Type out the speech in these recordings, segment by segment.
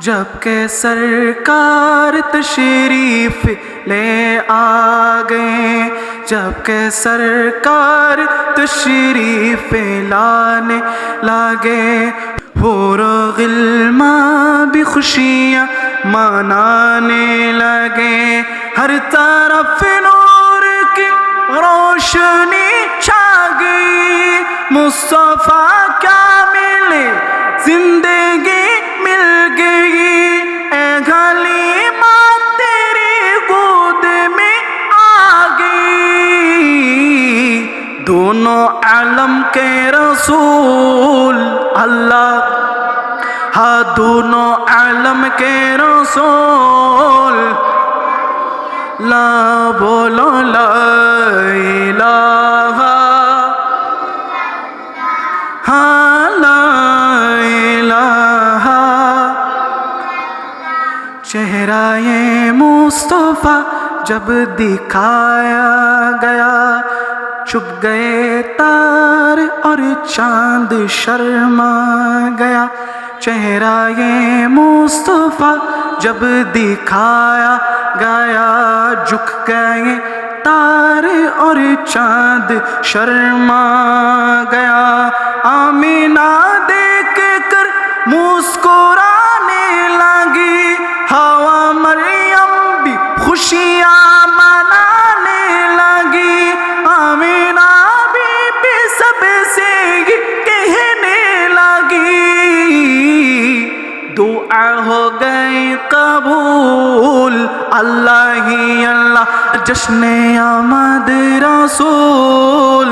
जबकि सरकार तशरीफ ले आ गए, जबकि सरकार तशरीफ लाने लागे, हूरो गिल्मा भी खुशियाँ मनाने लगे। हर तरफ नूर की रोशनी छा गई, मुस्तफा क्या मिले जिंदगी मिल गई। ए गलीमा तेरी गोद में आ गई, दोनों आलम के रसूल अल्लाह, हाँ दोनों आलम के रसूल। ला बोलो ला इलाहा, हाँ ला इलाहा। चेहरा ये मुस्तफा जब दिखाया गया, छुप गए तारे और चांद शर्मा गया। चेहरा ये मुस्तफा जब दिखाया गया, झुक गए तारे और चांद शर्मा गया। आमीना देख कर मुस्कुराने लगी, हवा मरियम भी खुशियाँ मनाने लगी। आमीना भी सबसे ये कहने लगी, दुआ हो गई कबूल। अल्लाह ही अल्लाह जश्न आमद रसूल,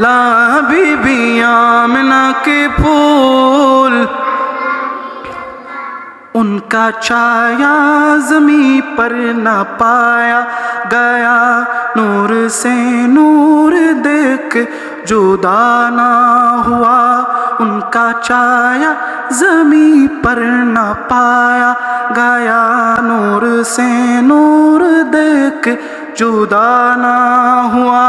ला बीबी आमिना के फूल। उनका छाया ज़मीं पर न पाया गया, नूर से नूर देख जुदा ना हुआ। उनका छाया ज़मीं पर न पाया गया, नूर से नूर देख जुदा ना हुआ।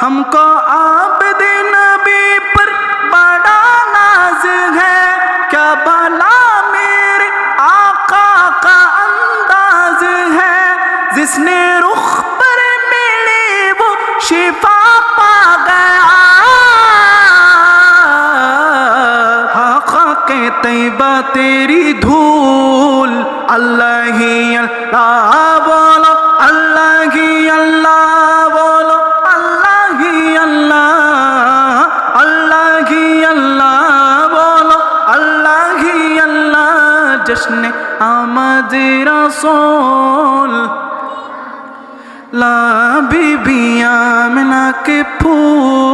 हमको आबिद नबी पर बड़ा नाज है, क्या भला मेरे आका का अंदाज है। जिसने रुख पर मिली वो शिफा पा गया, आका के तैबा तेरी धूल। अल्लाह ही अल्लाह बोलो, अल्लाह ही अल्लाह बोलो, अल्लाह ही अल्लाह, अल्लाह ही अल्लाह बोलो, अल्लाह ही अल्लाह। जश्न आमद रसूल, ला बीबी आमिना के फूल।